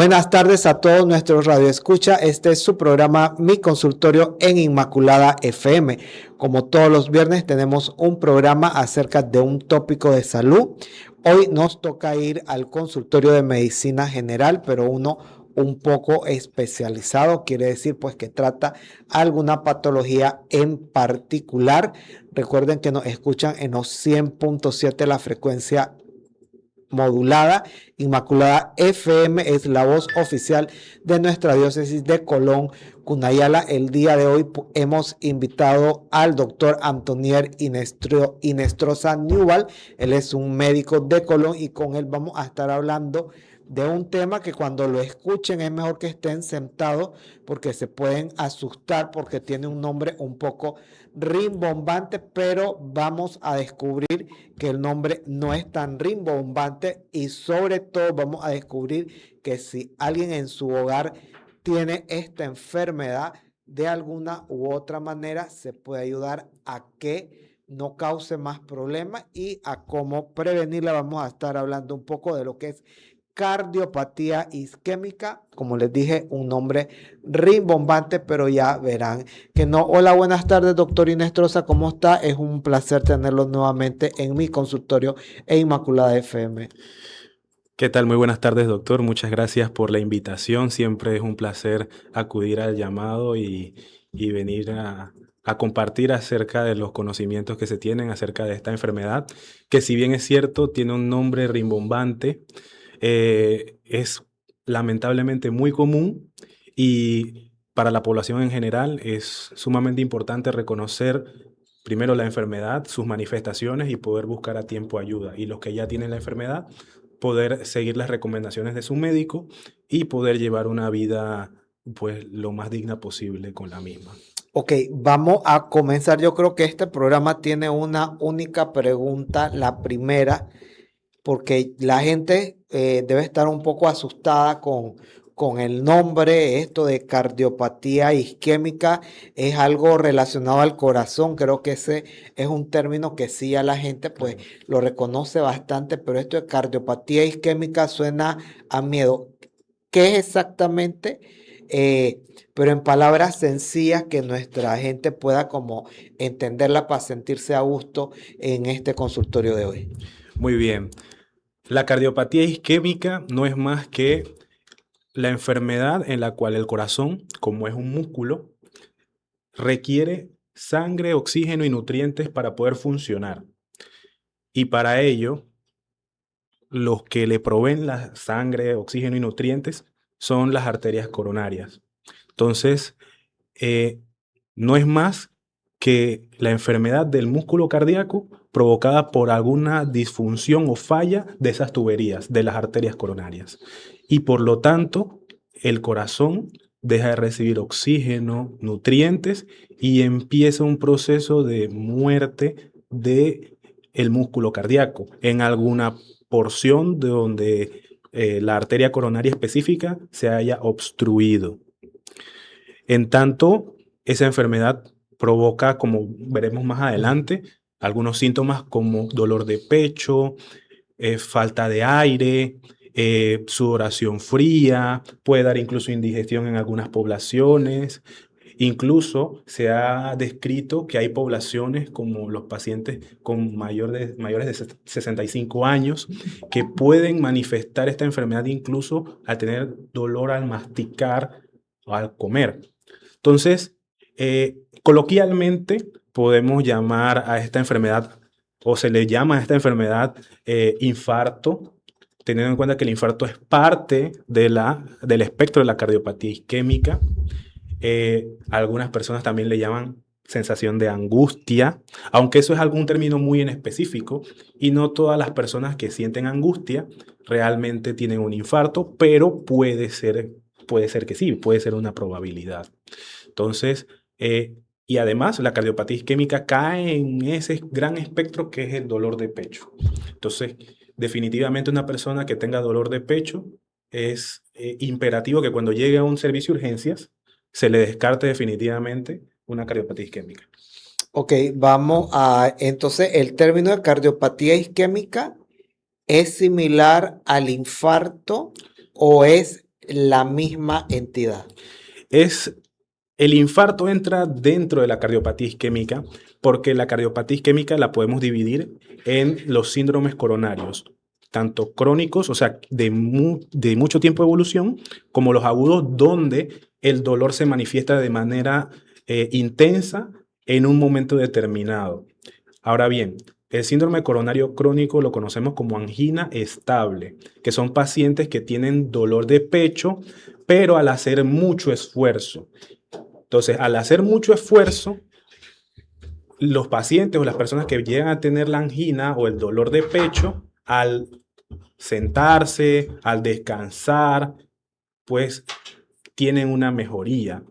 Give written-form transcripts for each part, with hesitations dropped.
Buenas tardes a todos nuestros radioescucha. Este es su programa Mi Consultorio en Inmaculada FM. Como todos los viernes tenemos un programa acerca de un tópico de salud. Hoy nos toca ir al consultorio de medicina general, pero uno un poco especializado, quiere decir pues que trata alguna patología en particular. Recuerden que nos escuchan en los 100.7 la frecuencia modulada. Inmaculada FM es la voz oficial de nuestra diócesis de Colón, Cunayala. El día de hoy hemos invitado al doctor Antonier Inestrosa Newell. Él es un médico de Colón y con él vamos a estar hablando de un tema que cuando lo escuchen es mejor que estén sentados porque se pueden asustar porque tiene un nombre un poco rimbombante, pero vamos a descubrir que el nombre no es tan rimbombante y sobre todo vamos a descubrir que si alguien en su hogar tiene esta enfermedad, de alguna u otra manera se puede ayudar a que no cause más problemas y a cómo prevenirla. Vamos a estar hablando un poco de lo que es cardiopatía isquémica, como les dije, un nombre rimbombante, pero ya verán que no. Hola, buenas tardes, doctor Inestrosa, ¿cómo está? Es un placer tenerlo nuevamente en mi consultorio e Inmaculada FM. ¿Qué tal? Muy buenas tardes, doctor. Muchas gracias por la invitación. Siempre es un placer acudir al llamado y venir a compartir acerca de los conocimientos que se tienen acerca de esta enfermedad, que si bien es cierto, tiene un nombre rimbombante, es lamentablemente muy común y para la población en general es sumamente importante reconocer primero la enfermedad, sus manifestaciones y poder buscar a tiempo ayuda. Y los que ya tienen la enfermedad, poder seguir las recomendaciones de su médico y poder llevar una vida pues lo más digna posible con la misma. Ok, vamos a comenzar. Yo creo que este programa tiene una única pregunta, la primera, porque la gente debe estar un poco asustada con el nombre. Esto de cardiopatía isquémica es algo relacionado al corazón. Creo que ese es un término que sí a la gente pues lo reconoce bastante, pero esto de cardiopatía isquémica suena a miedo. ¿Qué es exactamente? Pero en palabras sencillas que nuestra gente pueda como entenderla para sentirse a gusto en este consultorio de hoy. Muy bien. La cardiopatía isquémica no es más que la enfermedad en la cual el corazón, como es un músculo, requiere sangre, oxígeno y nutrientes para poder funcionar. Y para ello, los que le proveen la sangre, oxígeno y nutrientes son las arterias coronarias. Entonces, no es más que la enfermedad del músculo cardíaco provocada por alguna disfunción o falla de esas tuberías, de las arterias coronarias. Y por lo tanto, el corazón deja de recibir oxígeno, nutrientes y empieza un proceso de muerte del músculo cardíaco en alguna porción de donde la arteria coronaria específica se haya obstruido. En tanto, esa enfermedad provoca, como veremos más adelante, algunos síntomas como dolor de pecho, falta de aire, sudoración fría, puede dar incluso indigestión en algunas poblaciones. Incluso se ha descrito que hay poblaciones como los pacientes con mayores de 65 años que pueden manifestar esta enfermedad incluso al tener dolor al masticar o al comer. Entonces, coloquialmente podemos llamar a esta enfermedad o se le llama a esta enfermedad infarto, teniendo en cuenta que el infarto es parte del espectro de la cardiopatía isquémica. Algunas personas también le llaman sensación de angustia, aunque eso es algún término muy en específico y no todas las personas que sienten angustia realmente tienen un infarto, pero puede ser que sí, puede ser una probabilidad. Entonces, y además la cardiopatía isquémica cae en ese gran espectro que es el dolor de pecho. Entonces, definitivamente una persona que tenga dolor de pecho es imperativo que cuando llegue a un servicio de urgencias se le descarte definitivamente una cardiopatía isquémica. Ok, vamos a, entonces el término de cardiopatía isquémica es similar al infarto o es la misma entidad? El infarto entra dentro de la cardiopatía isquémica porque la cardiopatía isquémica la podemos dividir en los síndromes coronarios, tanto crónicos, o sea, de mucho tiempo de evolución, como los agudos, donde el dolor se manifiesta de manera intensa en un momento determinado. Ahora bien, el síndrome coronario crónico lo conocemos como angina estable, que son pacientes que tienen dolor de pecho, pero al hacer mucho esfuerzo. Entonces, al hacer mucho esfuerzo, los pacientes o las personas que llegan a tener la angina o el dolor de pecho, al sentarse, al descansar, pues tienen una mejoría.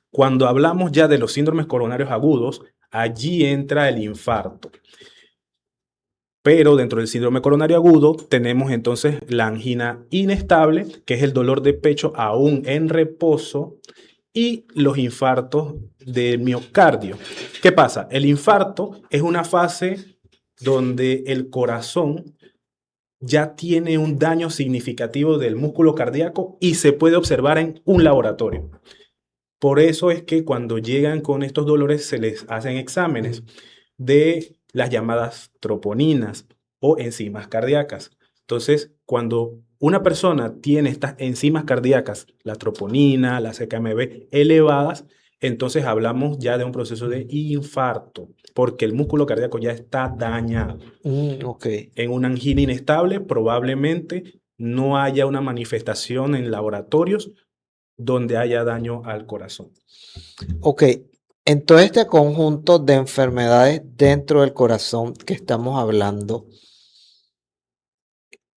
Cuando hablamos ya de los síndromes coronarios agudos, allí entra el infarto. Pero dentro del síndrome coronario agudo tenemos entonces la angina inestable, que es el dolor de pecho aún en reposo, y los infartos de miocardio. ¿Qué pasa? El infarto es una fase donde el corazón ya tiene un daño significativo del músculo cardíaco y se puede observar en un laboratorio. Por eso es que cuando llegan con estos dolores se les hacen exámenes de las llamadas troponinas o enzimas cardíacas. Entonces, cuando una persona tiene estas enzimas cardíacas, la troponina, la CKMB elevadas, entonces hablamos ya de un proceso de infarto, porque el músculo cardíaco ya está dañado. Ok. En una angina inestable probablemente no haya una manifestación en laboratorios donde haya daño al corazón. Ok, en todo este conjunto de enfermedades dentro del corazón que estamos hablando,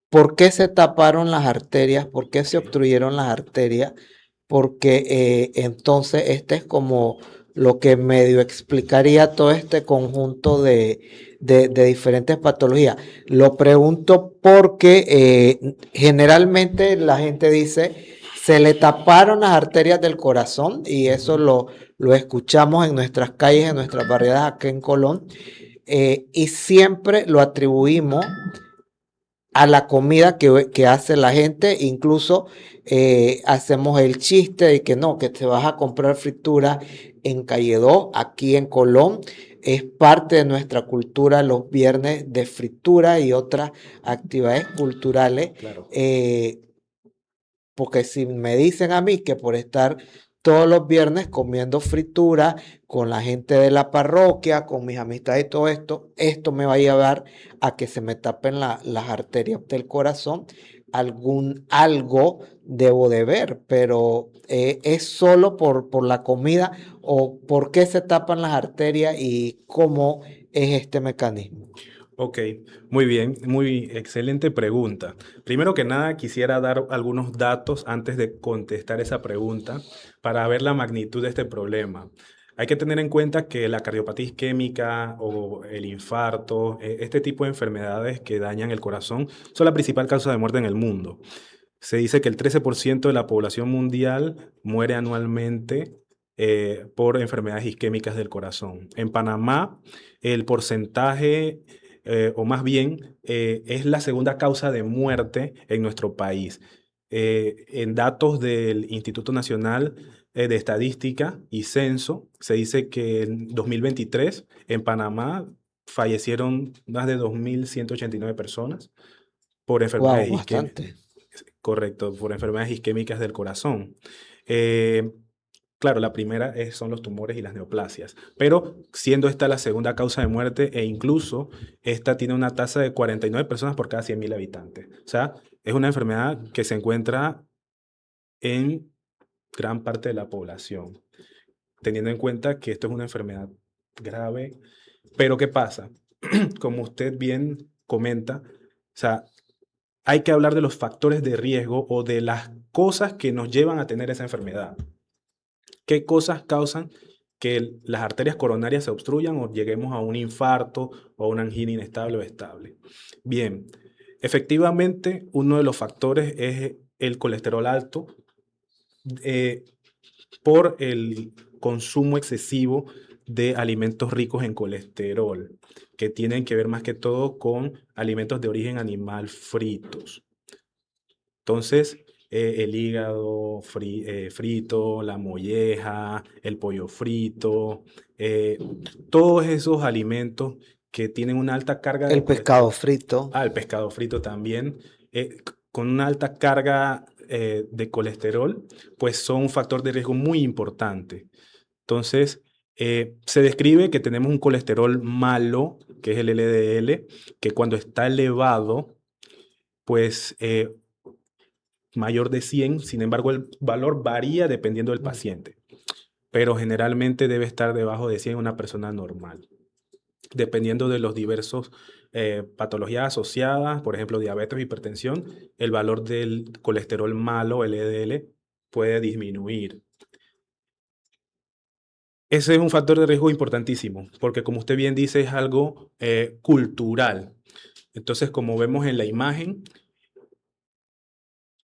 ¿por qué se taparon las arterias? ¿Por qué se obstruyeron las arterias? Porque entonces este es como lo que medio explicaría todo este conjunto de diferentes patologías. Lo pregunto porque generalmente la gente dice, se le taparon las arterias del corazón y eso lo escuchamos en nuestras calles, en nuestras barriadas aquí en Colón, y siempre lo atribuimos a la comida que hace la gente, incluso hacemos el chiste de que no, que te vas a comprar fritura en Calle 2, aquí en Colón, es parte de nuestra cultura los viernes de fritura y otras actividades culturales, Claro. porque si me dicen a mí que por estar todos los viernes comiendo fritura con la gente de la parroquia, con mis amistades y todo esto, esto me va a llevar a que se me tapen las arterias del corazón. Algo debo de ver, pero ¿es solo por la comida o por qué se tapan las arterias y cómo es este mecanismo? Ok, muy bien, muy excelente pregunta. Primero que nada, quisiera dar algunos datos antes de contestar esa pregunta para ver la magnitud de este problema. Hay que tener en cuenta que la cardiopatía isquémica o el infarto, este tipo de enfermedades que dañan el corazón, son la principal causa de muerte en el mundo. Se dice que el 13% de la población mundial muere anualmente por enfermedades isquémicas del corazón. En Panamá, el porcentaje, o más bien, es la segunda causa de muerte en nuestro país. En datos del Instituto Nacional de Estadística y Censo, se dice que en 2023 en Panamá fallecieron más de 2.189 personas por Wow, enfermedades isquémicas. bastante. Correcto, por enfermedades isquémicas del corazón. Claro, la primera son los tumores y las neoplasias, pero siendo esta la segunda causa de muerte e incluso esta tiene una tasa de 49 personas por cada 100.000 habitantes. O sea, es una enfermedad que se encuentra en gran parte de la población, teniendo en cuenta que esto es una enfermedad grave. Pero ¿qué pasa? Como usted bien comenta, o sea, hay que hablar de los factores de riesgo o de las cosas que nos llevan a tener esa enfermedad. ¿Qué cosas causan que las arterias coronarias se obstruyan o lleguemos a un infarto o a una angina inestable o estable? Bien, efectivamente, uno de los factores es el colesterol alto eh, por el consumo excesivo de alimentos ricos en colesterol, que tienen que ver más que todo con alimentos de origen animal fritos. Entonces, el hígado frito, la molleja, el pollo frito, eh, todos esos alimentos que tienen una alta carga de El pescado colesterol. frito. El pescado frito también, con una alta carga de colesterol, pues son un factor de riesgo muy importante. Entonces, se describe que tenemos un colesterol malo, que es el LDL, que cuando está elevado, pues mayor de 100. Sin embargo, el valor varía dependiendo del Mm. paciente, pero generalmente debe estar debajo de 100 en una persona normal, dependiendo de los diversos patologías asociadas, por ejemplo, diabetes o hipertensión. El valor del colesterol malo, LDL, puede disminuir. Ese es un factor de riesgo importantísimo, porque como usted bien dice, es algo cultural. Entonces, como vemos en la imagen,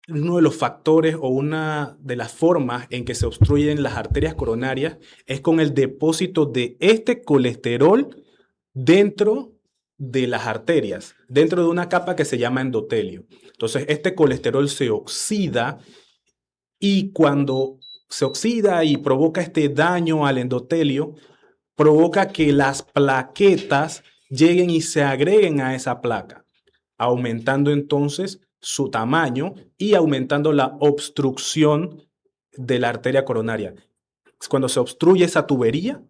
uno de los factores o una de las formas en que se obstruyen las arterias coronarias es con el depósito de este colesterol dentro de las arterias, dentro de una capa que se llama endotelio. Entonces, este colesterol se oxida, y cuando se oxida y provoca este daño al endotelio, provoca que las plaquetas lleguen y se agreguen a esa placa, aumentando entonces su tamaño y aumentando la obstrucción de la arteria coronaria. Cuando se obstruye esa tubería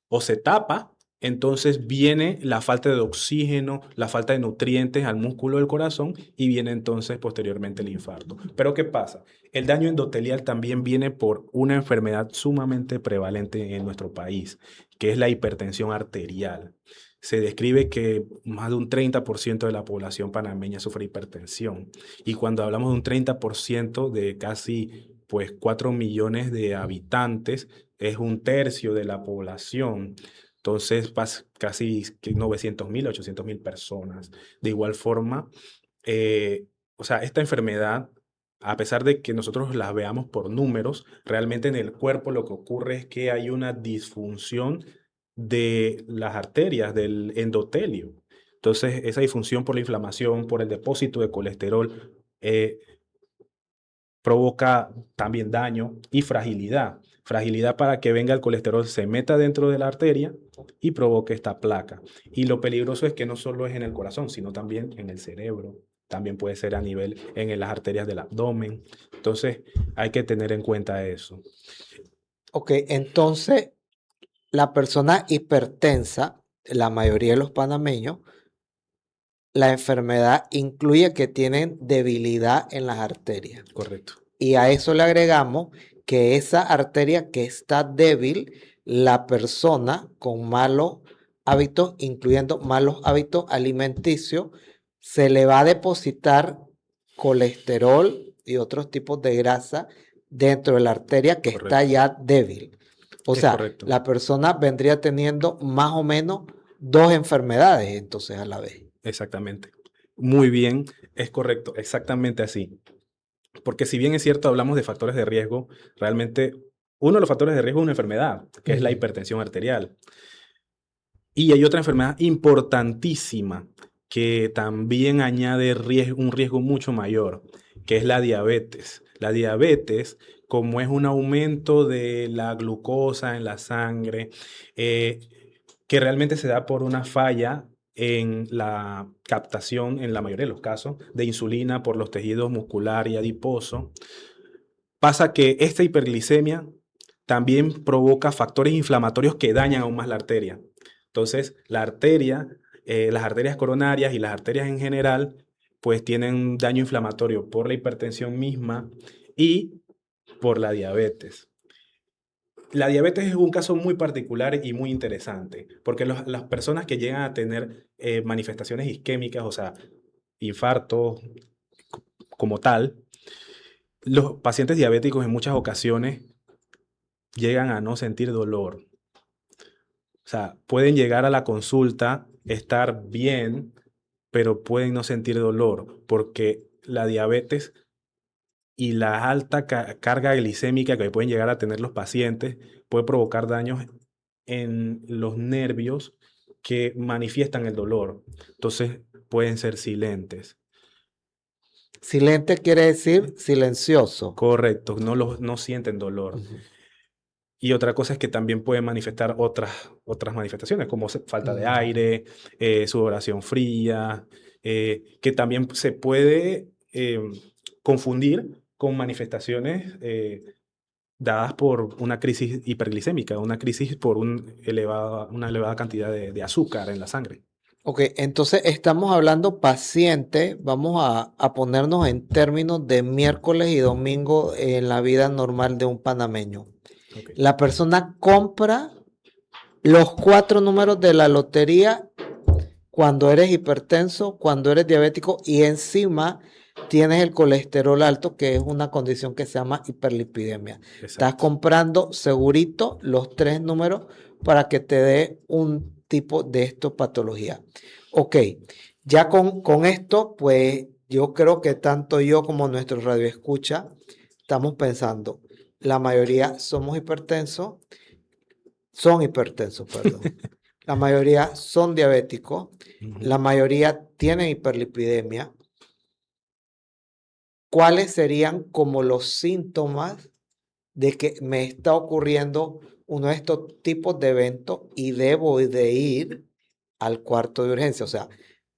o se tapa, entonces viene la falta de oxígeno, la falta de nutrientes al músculo del corazón, y viene entonces posteriormente el infarto. Pero ¿qué pasa? El daño endotelial también viene por una enfermedad sumamente prevalente en nuestro país, que es la hipertensión arterial. Se describe que más de un 30% de la población panameña sufre hipertensión. Y cuando hablamos de un 30% de casi pues 4 millones de habitantes, es un tercio de la población. Entonces, casi 900.000, 800.000 personas. De igual forma, o sea, esta enfermedad, a pesar de que nosotros la veamos por números, realmente en el cuerpo lo que ocurre es que hay una disfunción de las arterias, del endotelio. Entonces, esa disfunción por la inflamación, por el depósito de colesterol, eh, provoca también daño y fragilidad. Fragilidad para que venga el colesterol, se meta dentro de la arteria y provoque esta placa. Y lo peligroso es que no solo es en el corazón, sino también en el cerebro. También puede ser a nivel en las arterias del abdomen. Entonces, hay que tener en cuenta eso. Ok, entonces la persona hipertensa, la mayoría de los panameños, la enfermedad incluye que tienen debilidad en las arterias. Correcto. Y a eso le agregamos que esa arteria que está débil, la persona con malos hábitos, incluyendo malos hábitos alimenticios, se le va a depositar colesterol y otros tipos de grasa dentro de la arteria que está Correcto. ya débil. O Es sea, correcto. la persona vendría teniendo más o menos dos enfermedades entonces a la vez. Exactamente. Muy bien, es correcto, exactamente así. Porque si bien es cierto, hablamos de factores de riesgo, realmente uno de los factores de riesgo es una enfermedad, que es la hipertensión arterial. Y hay otra enfermedad importantísima que también añade un riesgo mucho mayor, que es la diabetes. La diabetes, como es un aumento de la glucosa en la sangre, eh, que realmente se da por una falla en la captación, en la mayoría de los casos, de insulina por los tejidos muscular y adiposo, pasa que esta hiperglicemia también provoca factores inflamatorios que dañan aún más la arteria. Entonces, la arteria, las arterias coronarias y las arterias en general, pues tienen daño inflamatorio por la hipertensión misma y por la diabetes. La diabetes es un caso muy particular y muy interesante, porque las personas que llegan a tener manifestaciones isquémicas, o sea, infartos como tal, los pacientes diabéticos en muchas ocasiones llegan a no sentir dolor. O sea, pueden llegar a la consulta, estar bien, pero pueden no sentir dolor, porque la diabetes y la alta carga glicémica que pueden llegar a tener los pacientes puede provocar daños en los nervios que manifiestan el dolor. Entonces pueden ser silentes. Silente quiere decir silencioso. Correcto, no sienten dolor. Ujú, Y otra cosa es que también pueden manifestar otras manifestaciones, como falta de ujú. aire, sudoración fría, que también se puede confundir con manifestaciones dadas por una crisis hiperglicémica, una crisis por una elevada cantidad de azúcar en la sangre. Ok, entonces estamos hablando paciente, vamos a ponernos en términos de miércoles y domingo en la vida normal de un panameño. Ok. La persona compra los 4 números de la lotería cuando eres hipertenso, cuando eres diabético y encima tienes el colesterol alto, que es una condición que se llama hiperlipidemia. Estás Exacto. comprando segurito los 3 números para que te dé un tipo de patología. Ok, ya con esto, pues yo creo que tanto yo como nuestro radio escucha estamos pensando, la mayoría son hipertensos, perdón. La mayoría son diabéticos, Ujú. la mayoría tienen hiperlipidemia. ¿Cuáles serían como los síntomas de que me está ocurriendo uno de estos tipos de eventos y debo de ir al cuarto de urgencia? O sea,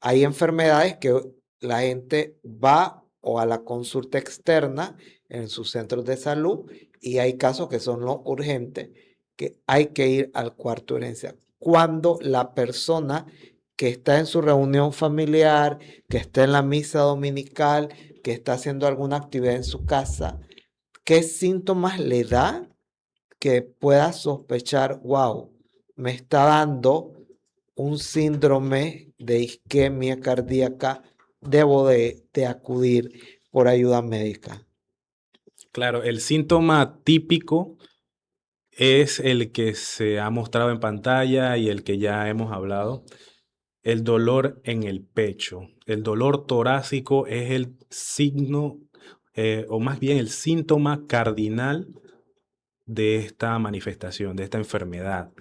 hay enfermedades que la gente va o a la consulta externa en sus centros de salud y hay casos que son los urgentes que hay que ir al cuarto de urgencia. Cuando la persona que está en su reunión familiar, que está en la misa dominical, que está haciendo alguna actividad en su casa, ¿qué síntomas le da que pueda sospechar, wow, me está dando un síndrome de isquemia cardíaca, debo de acudir por ayuda médica? Claro, el síntoma típico es el que se ha mostrado en pantalla y el que ya hemos hablado, el dolor en el pecho. El dolor torácico es el signo, o más bien el síntoma cardinal de esta manifestación, de esta enfermedad.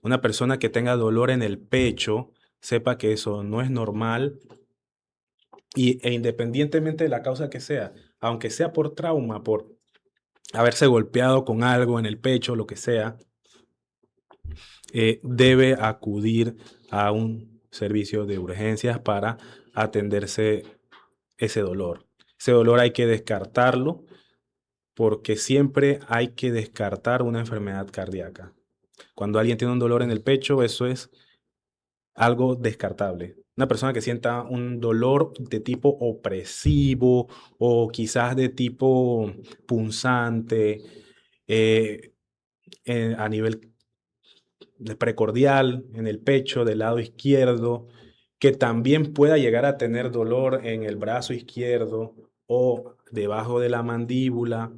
Una persona que tenga dolor en el pecho, sepa que eso no es normal e independientemente de la causa que sea, aunque sea por trauma, por haberse golpeado con algo en el pecho, lo que sea, debe acudir a un servicio de urgencias para atenderse ese dolor. Ese dolor hay que descartarlo porque siempre hay que descartar una enfermedad cardíaca. Cuando alguien tiene un dolor en el pecho, eso es algo descartable. Una persona que sienta un dolor de tipo opresivo o quizás de tipo punzante eh, a nivel de precordial, en el pecho del lado izquierdo, que también pueda llegar a tener dolor en el brazo izquierdo o debajo de la mandíbula,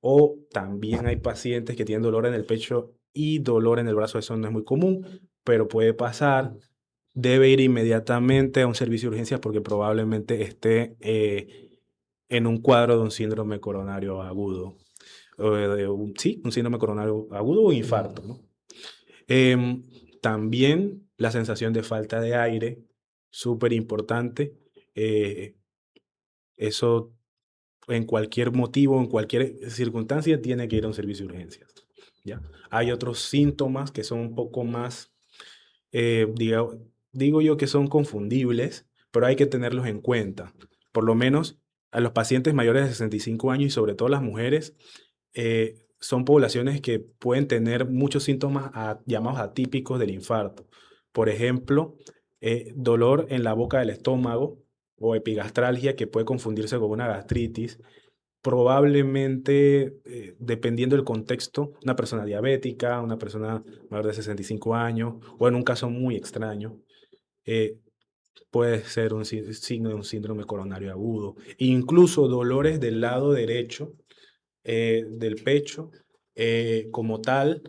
o también hay pacientes que tienen dolor en el pecho y dolor en el brazo. Eso no es muy común, pero puede pasar. Debe ir inmediatamente a un servicio de urgencias porque probablemente esté en un cuadro de un síndrome coronario agudo. Sí, un síndrome coronario agudo o infarto, ¿no? Em, También la sensación de falta de aire, súper importante. eh, Eso en cualquier motivo, en cualquier circunstancia, tiene que ir a un servicio de urgencias. ¿Ya? Hay otros síntomas que son un poco más, digo yo que son confundibles, pero hay que tenerlos en cuenta. Por lo menos a los pacientes mayores de 65 años y sobre todo las mujeres, son poblaciones que pueden tener muchos síntomas llamados atípicos del infarto. Por ejemplo, dolor en la boca del estómago o epigastralgia que puede confundirse con una gastritis. Probablemente, dependiendo del contexto, una persona diabética, una persona mayor de 65 años o en un caso muy extraño, eh, puede ser un signo de un síndrome coronario agudo. Incluso dolores del lado derecho del pecho como tal,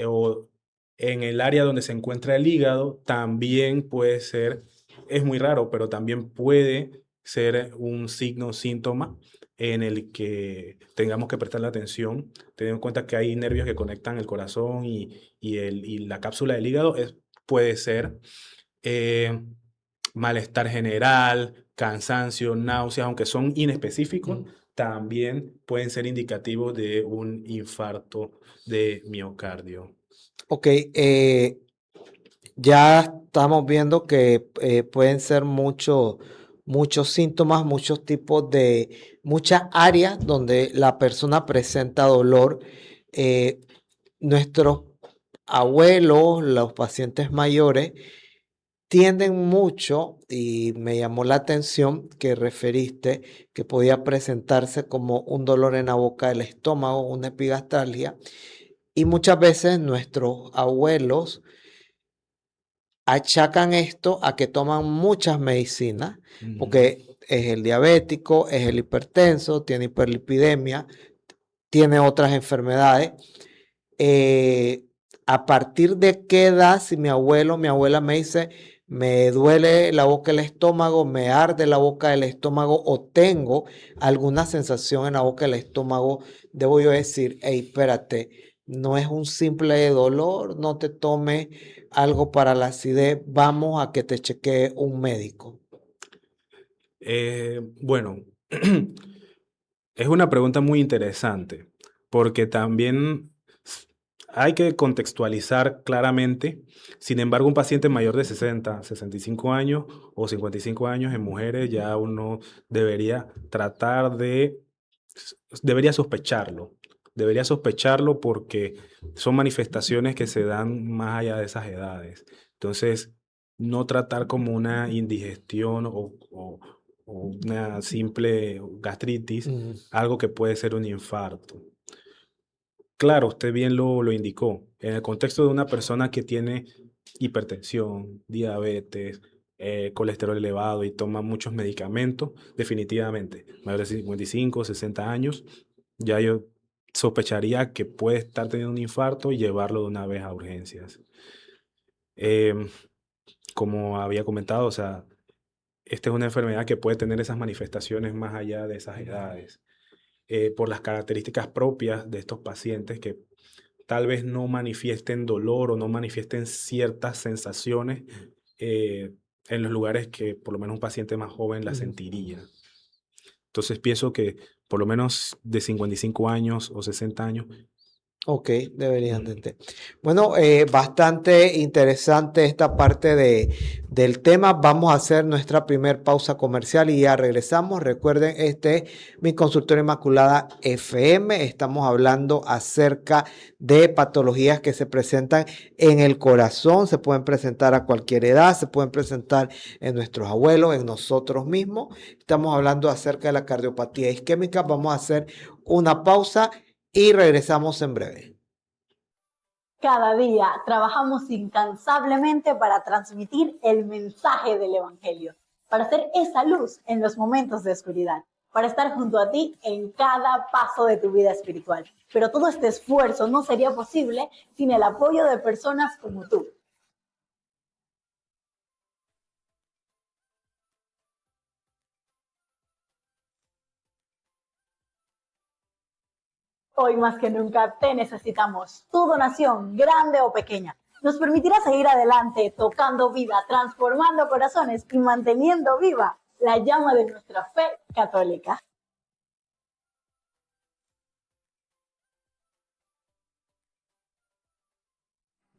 o en el área donde se encuentra el hígado, también puede ser, es muy raro, pero también puede ser un signo, síntoma en el que tengamos que prestarle atención, teniendo en cuenta que hay nervios que conectan el corazón y la cápsula del hígado, puede ser eh, malestar general, cansancio, náuseas, aunque son inespecíficos, Mm. también pueden ser indicativos de un infarto de miocardio. Ok, ya estamos viendo que pueden ser muchos síntomas, muchos tipos muchas áreas donde la persona presenta dolor. Eh, Nuestros abuelos, los pacientes mayores, tienden mucho, y me llamó la atención que referiste que podía presentarse como un dolor en la boca del estómago, una epigastralgia, y muchas veces nuestros abuelos achacan esto a que toman muchas medicinas, porque es el diabético, es el hipertenso, tiene hiperlipidemia, tiene otras enfermedades. eh, ¿A partir de qué edad, si mi abuelo, mi abuela me dice, me duele la boca del estómago, me arde la boca del estómago o tengo alguna sensación en la boca del estómago, debo yo decir, hey, espérate, no es un simple dolor, no te tomes algo para la acidez, vamos a que te chequee un médico? Bueno, es una pregunta muy interesante porque también hay que contextualizar claramente. Sin embargo, un paciente mayor de 60, 65 años o 55 años en mujeres ya uno debería tratar debería sospecharlo. Debería sospecharlo porque son manifestaciones que se dan más allá de esas edades. Entonces, no tratar como una indigestión o una simple gastritis, Mm. algo que puede ser un infarto. Claro, usted bien lo indicó. En el contexto de una persona que tiene hipertensión, diabetes, colesterol elevado y toma muchos medicamentos, definitivamente, mayor de 55, 60 años, ya yo sospecharía que puede estar teniendo un infarto y llevarlo de una vez a urgencias. Em, Como había comentado, o sea, esta es una enfermedad que puede tener esas manifestaciones más allá de esas edades, por las características propias de estos pacientes que tal vez no manifiesten dolor o no manifiesten ciertas sensaciones eh, en los lugares que por lo menos un paciente más joven la sentiría. Entonces pienso que por lo menos de 55 años o 60 años. Ok, deberían de mm, entender. Bueno, bastante interesante esta parte del tema. Vamos a hacer nuestra primer pausa comercial y ya regresamos. Recuerden, este es mi consultorio Inmaculada FM. Estamos hablando acerca de patologías que se presentan en el corazón. Se pueden presentar a cualquier edad, se pueden presentar en nuestros abuelos, en nosotros mismos. Estamos hablando acerca de la cardiopatía isquémica. Vamos a hacer una pausa y regresamos en breve. Cada día trabajamos incansablemente para transmitir el mensaje del Evangelio, para ser esa luz en los momentos de oscuridad, para estar junto a ti en cada paso de tu vida espiritual. Pero todo este esfuerzo no sería posible sin el apoyo de personas como tú. Hoy más que nunca te necesitamos. Tu donación, grande o pequeña, nos permitirá seguir adelante, tocando vida, transformando corazones y manteniendo viva la llama de nuestra fe católica.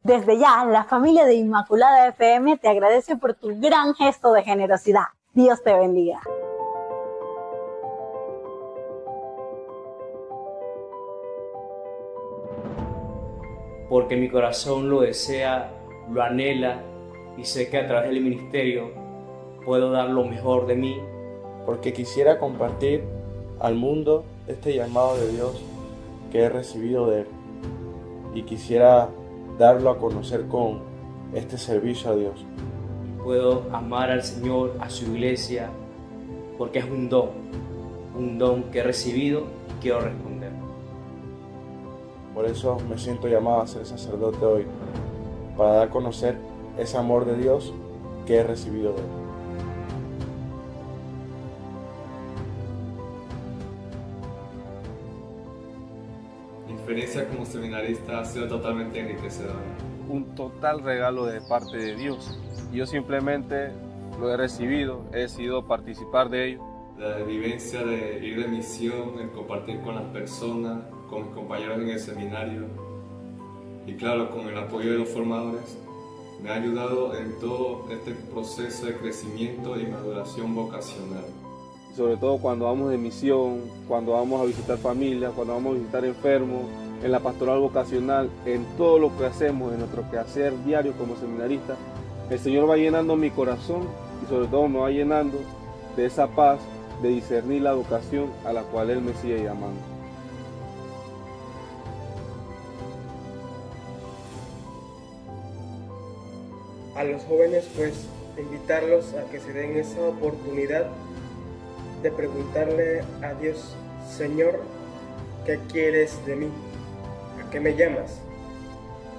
Desde ya, la familia de Inmaculada FM te agradece por tu gran gesto de generosidad. Dios te bendiga. Porque mi corazón lo desea, lo anhela y sé que a través del ministerio puedo dar lo mejor de mí. Porque quisiera compartir al mundo este llamado de Dios que he recibido de Él y quisiera darlo a conocer con este servicio a Dios. Puedo amar al Señor, a su iglesia, porque es un don que he recibido y quiero responder. Por eso me siento llamado a ser sacerdote hoy, para dar a conocer ese amor de Dios que he recibido de Él. Mi experiencia como seminarista ha sido totalmente enriquecedora. Un total regalo de parte de Dios. Yo simplemente lo he recibido, he decidido participar de ello. La vivencia de ir de misión, el compartir con las personas, con mis compañeros en el seminario y claro, con el apoyo de los formadores, me ha ayudado en todo este proceso de crecimiento y maduración vocacional. Sobre todo cuando vamos de misión, cuando vamos a visitar familias, cuando vamos a visitar enfermos, en la pastoral vocacional, en todo lo que hacemos, en nuestro quehacer diario como seminarista, el Señor va llenando mi corazón y sobre todo me va llenando de esa paz, de discernir la vocación a la cual Él me sigue llamando. A los jóvenes, pues, invitarlos a que se den esa oportunidad de preguntarle a Dios: Señor, ¿qué quieres de mí? ¿A qué me llamas?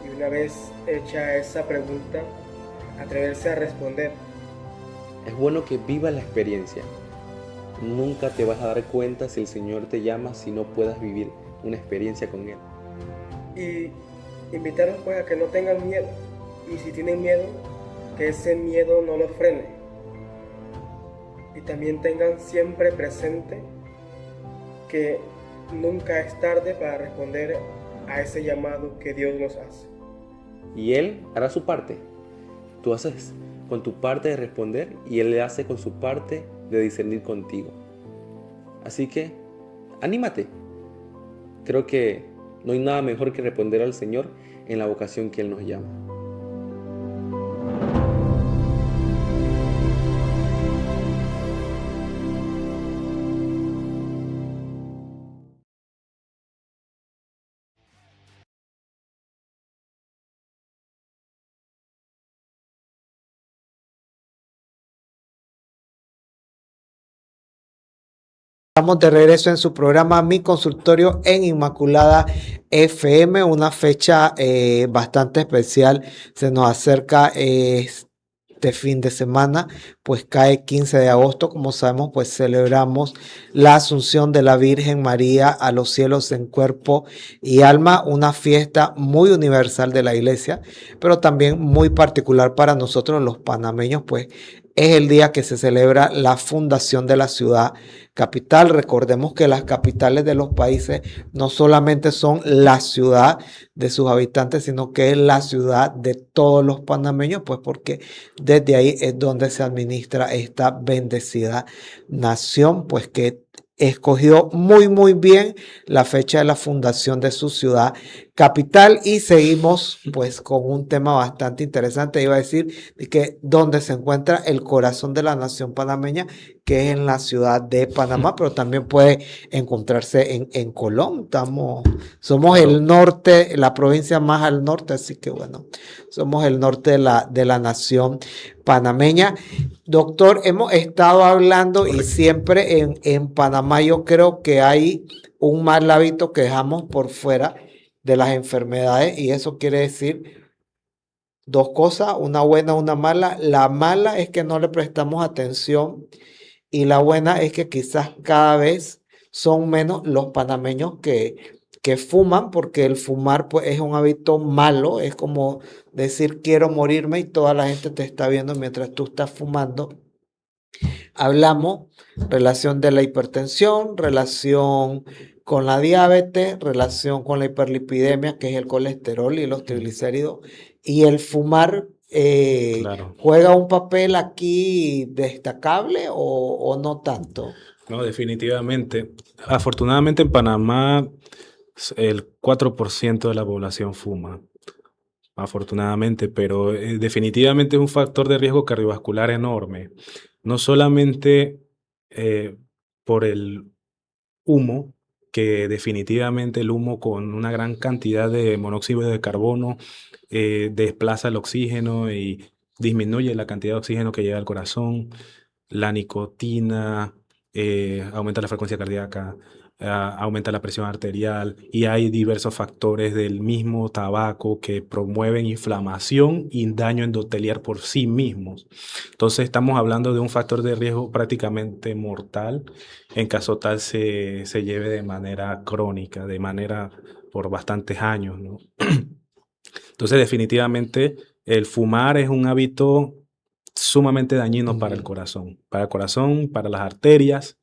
Y una vez hecha esa pregunta, atreverse a responder. Es bueno que vivas la experiencia. Nunca te vas a dar cuenta si el Señor te llama si no puedas vivir una experiencia con Él. Y invitarlos, pues, a que no tengan miedo. Y si tienen miedo, que ese miedo no los frene. Y también tengan siempre presente que nunca es tarde para responder a ese llamado que Dios nos hace. Y Él hará su parte. Tú haces con tu parte de responder y Él le hace con su parte de discernir contigo. Así que, anímate. Creo que no hay nada mejor que responder al Señor en la vocación que Él nos llama. Estamos de regreso en su programa Mi Consultorio en Inmaculada FM, una fecha bastante especial. Se nos acerca este fin de semana, pues cae 15 de agosto. Como sabemos, pues celebramos la Asunción de la Virgen María a los cielos en cuerpo y alma, una fiesta muy universal de la iglesia, pero también muy particular para nosotros los panameños, pues es el día que se celebra la fundación de la ciudad capital. Recordemos que las capitales de los países no solamente son la ciudad de sus habitantes, sino que es la ciudad de todos los panameños, pues porque desde ahí es donde se administra esta bendecida nación, pues que escogió muy bien la fecha de la fundación de su ciudad capital. Y seguimos pues con un tema bastante interesante, iba a decir, de que donde se encuentra el corazón de la nación panameña, que es en la ciudad de Panamá, pero también puede encontrarse en Colón. Somos el norte, la provincia más al norte, así que bueno, somos el norte de la nación panameña. Doctor, hemos estado hablando y siempre en Panamá yo creo que hay un mal hábito que dejamos por fuera de las enfermedades, y eso quiere decir dos cosas, una buena, una mala. La mala es que no le prestamos atención y la buena es que quizás cada vez son menos los panameños que fuman, porque el fumar pues es un hábito malo, es como decir quiero morirme y toda la gente te está viendo mientras tú estás fumando. Hablamos relación de la hipertensión, relación con la diabetes, relación con la hiperlipidemia, que es el colesterol y los triglicéridos, y el fumar Claro. juega un papel aquí destacable o no tanto. No, definitivamente. Afortunadamente en Panamá el 4% de la población fuma, afortunadamente, pero definitivamente es un factor de riesgo cardiovascular enorme. No solamente por el humo, que definitivamente el humo con una gran cantidad de monóxido de carbono desplaza el oxígeno y disminuye la cantidad de oxígeno que llega al corazón. La nicotina aumenta la frecuencia cardíaca, aumenta la presión arterial, y hay diversos factores del mismo tabaco que promueven inflamación y daño endotelial por sí mismos. Entonces estamos hablando de un factor de riesgo prácticamente mortal en caso tal se lleve de manera crónica, de manera por bastantes años, ¿no? Entonces definitivamente el fumar es un hábito sumamente dañino para el corazón, para las arterias,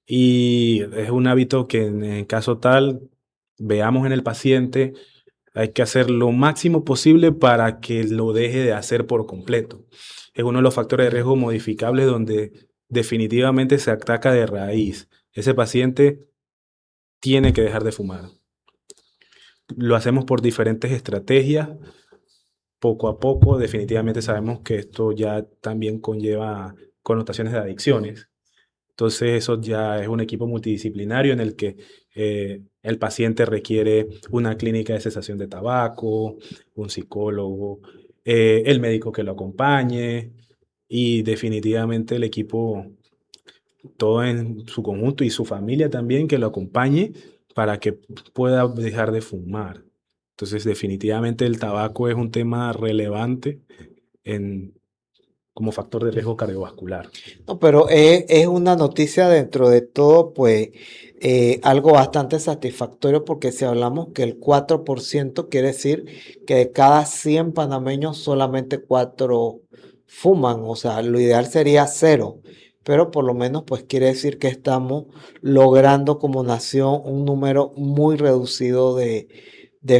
y es un hábito que en caso tal veamos en el paciente, hay que hacer lo máximo posible para que lo deje de hacer por completo. Es uno de los factores de riesgo modificables donde definitivamente se ataca de raíz. Ese paciente tiene que dejar de fumar. Lo hacemos por diferentes estrategias. Poco a poco, definitivamente sabemos que esto ya también conlleva connotaciones de adicciones. Entonces eso ya es un equipo multidisciplinario en el que el paciente requiere una clínica de cesación de tabaco, un psicólogo, el médico que lo acompañe y definitivamente el equipo, todo en su conjunto y su familia también que lo acompañe para que pueda dejar de fumar. Entonces definitivamente el tabaco es un tema relevante como factor de riesgo cardiovascular. No, pero es una noticia dentro de todo, pues algo bastante satisfactorio, porque si hablamos que el 4% quiere decir que de cada 100 panameños solamente 4 fuman, o sea, lo ideal sería 0, pero por lo menos pues quiere decir que estamos logrando como nación un número muy reducido de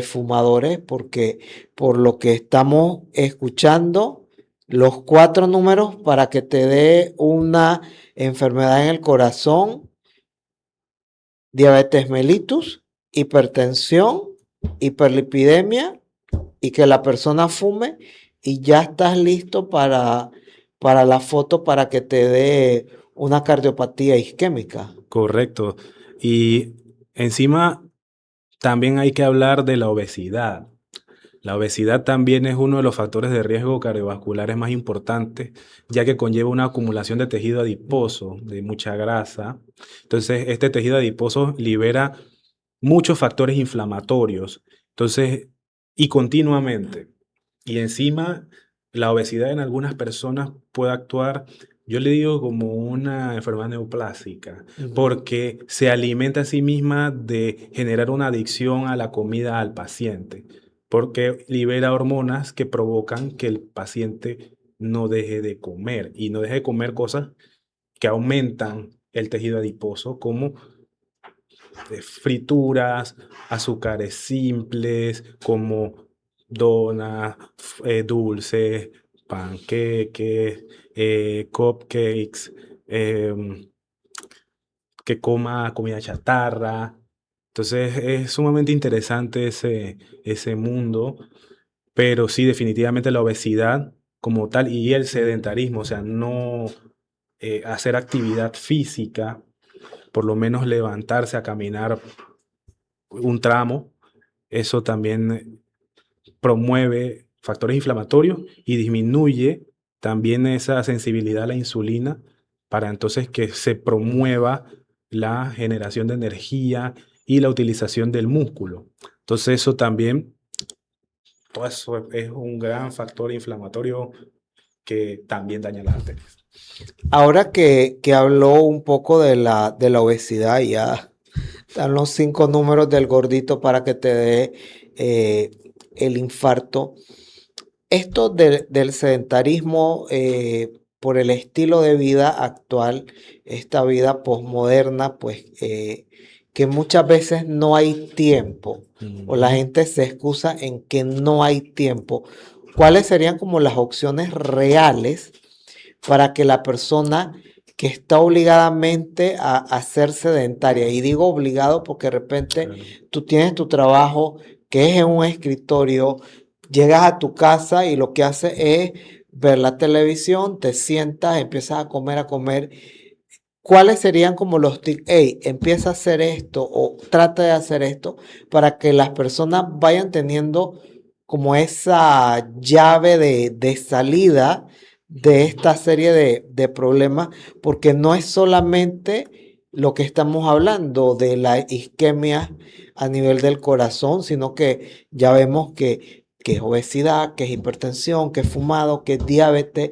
fumadores, porque por lo que estamos escuchando, los 4 números para que te dé una enfermedad en el corazón: diabetes mellitus, hipertensión, hiperlipidemia, y que la persona fume, y ya estás listo para la foto para que te dé una cardiopatía isquémica. Correcto. Y encima también hay que hablar de la obesidad. La obesidad también es uno de los factores de riesgo cardiovasculares más importantes, ya que conlleva una acumulación de tejido adiposo, de mucha grasa. Entonces, este tejido adiposo libera muchos factores inflamatorios. Entonces, y continuamente. Y encima, la obesidad en algunas personas puede actuar, yo le digo, como una enfermedad neoplásica, porque se alimenta a sí misma de generar una adicción a la comida al paciente, porque libera hormonas que provocan que el paciente no deje de comer y no deje de comer cosas que aumentan el tejido adiposo, como frituras, azúcares simples, como donas, dulces, panqueques, cupcakes, que coma comida chatarra. Entonces es sumamente interesante ese mundo, pero sí, definitivamente la obesidad como tal y el sedentarismo, o sea, no hacer actividad física, por lo menos levantarse a caminar un tramo, eso también promueve factores inflamatorios y disminuye también esa sensibilidad a la insulina, para entonces que se promueva la generación de energía y la utilización del músculo. Entonces eso también, todo eso es un gran factor inflamatorio que también daña las arterias. Ahora que habló un poco de la obesidad, ya están los 5 números del gordito para que te dé el infarto. Esto del sedentarismo, por el estilo de vida actual, esta vida posmoderna, pues que muchas veces no hay tiempo, o la gente se excusa en que no hay tiempo. ¿Cuáles serían como las opciones reales para que la persona que está obligadamente a ser sedentaria, y digo obligado porque de repente tú tienes tu trabajo que es en un escritorio, llegas a tu casa y lo que haces es ver la televisión, te sientas, empiezas a comer? ¿Cuáles serían como los tips? Hey, empieza a hacer esto o trata de hacer esto, para que las personas vayan teniendo como esa llave de salida de esta serie de problemas, porque no es solamente lo que estamos hablando de la isquemia a nivel del corazón, sino que ya vemos que es obesidad, que es hipertensión, que es fumado, que es diabetes.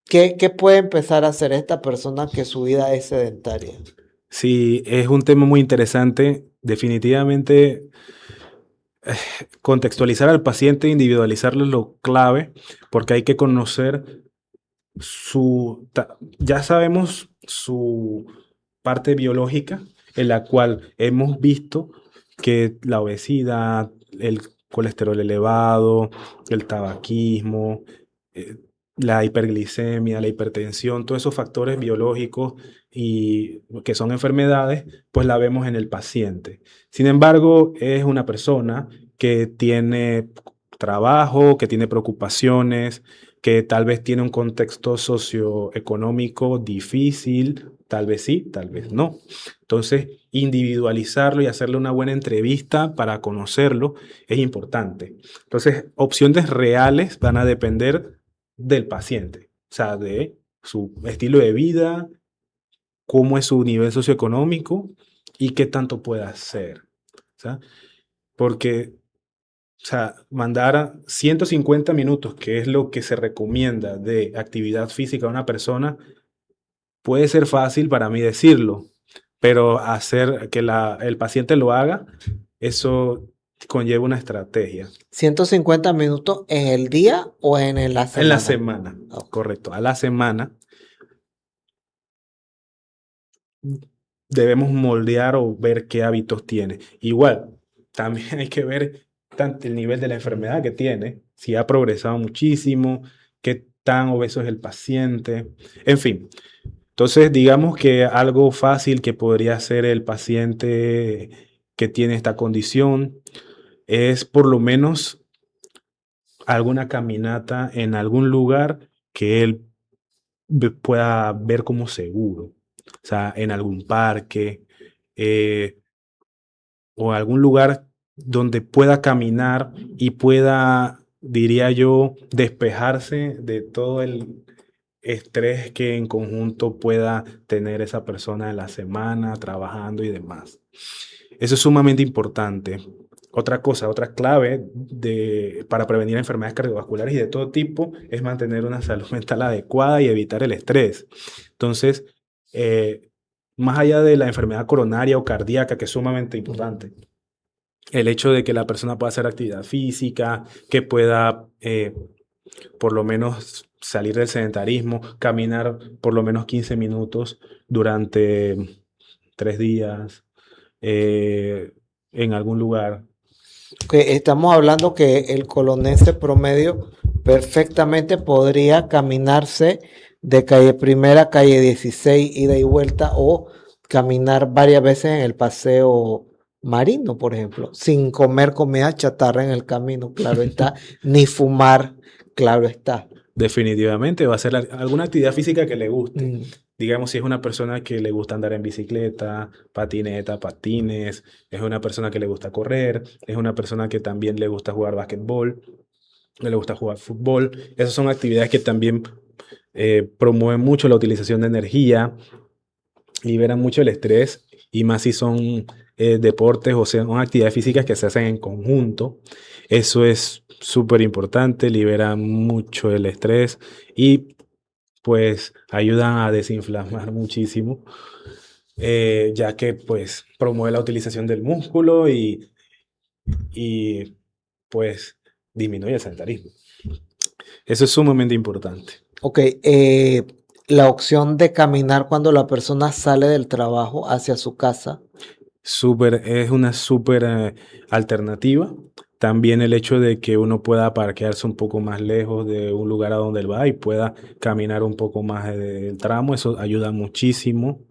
¿Qué puede empezar a hacer esta persona que su vida es sedentaria? Sí, es un tema muy interesante. Definitivamente, contextualizar al paciente, individualizarlo es lo clave, porque hay que conocer ya sabemos su parte biológica, en la cual hemos visto que la obesidad, el colesterol elevado, el tabaquismo, eh, la hiperglicemia, la hipertensión, todos esos factores biológicos y que son enfermedades, pues la vemos en el paciente. Sin embargo, es una persona que tiene trabajo, que tiene preocupaciones, que tal vez tiene un contexto socioeconómico difícil, tal vez sí, tal vez no. Entonces, individualizarlo y hacerle una buena entrevista para conocerlo es importante. Entonces, opciones reales van a depender del paciente, o sea, de su estilo de vida, cómo es su nivel socioeconómico y qué tanto puede hacer. ¿Sabes? Porque, o sea, mandar a 150 minutos, que es lo que se recomienda de actividad física a una persona, puede ser fácil para mí decirlo, pero hacer que el paciente lo haga, eso conlleva una estrategia. 150 minutos en el día o en la semana. En la semana, Ok. correcto. A la semana debemos moldear o ver qué hábitos tiene. Igual, también hay que ver tanto el nivel de la enfermedad que tiene, si ha progresado muchísimo, qué tan obeso es el paciente, en fin. Entonces, digamos que algo fácil que podría hacer el paciente que tiene esta condición es por lo menos alguna caminata en algún lugar que él pueda ver como seguro. O sea, en algún parque eh, o algún lugar donde pueda caminar y pueda, diría yo, despejarse de todo el estrés que en conjunto pueda tener esa persona en la semana, trabajando y demás. Eso es sumamente importante. Otra cosa, otra clave para prevenir enfermedades cardiovasculares y de todo tipo es mantener una salud mental adecuada y evitar el estrés. Entonces, más allá de la enfermedad coronaria o cardíaca, que es sumamente importante, el hecho de que la persona pueda hacer actividad física, que pueda por lo menos salir del sedentarismo, caminar por lo menos 15 minutos durante 3 días en algún lugar. Que estamos hablando que el colonense promedio perfectamente podría caminarse de calle Primera a calle 16, ida y vuelta, o caminar varias veces en el paseo marino, por ejemplo, sin comer comida chatarra en el camino, claro está, ni fumar, claro está. Definitivamente va a ser alguna actividad física que le guste. Mm. Digamos, si es una persona que le gusta andar en bicicleta, patineta, patines, es una persona que le gusta correr, es una persona que también le gusta jugar básquetbol, le gusta jugar fútbol. Esas son actividades que también promueven mucho la utilización de energía, liberan mucho el estrés y más si son deportes o son actividades físicas que se hacen en conjunto. Eso es súper importante, libera mucho el estrés y pues ayudan a desinflamar muchísimo, ya que pues promueve la utilización del músculo y pues disminuye el sedentarismo. Eso es sumamente importante. Ok, la opción de caminar cuando la persona sale del trabajo hacia su casa. Es una súper alternativa. También el hecho de que uno pueda parquearse un poco más lejos de un lugar a donde él va y pueda caminar un poco más del tramo, eso ayuda muchísimo.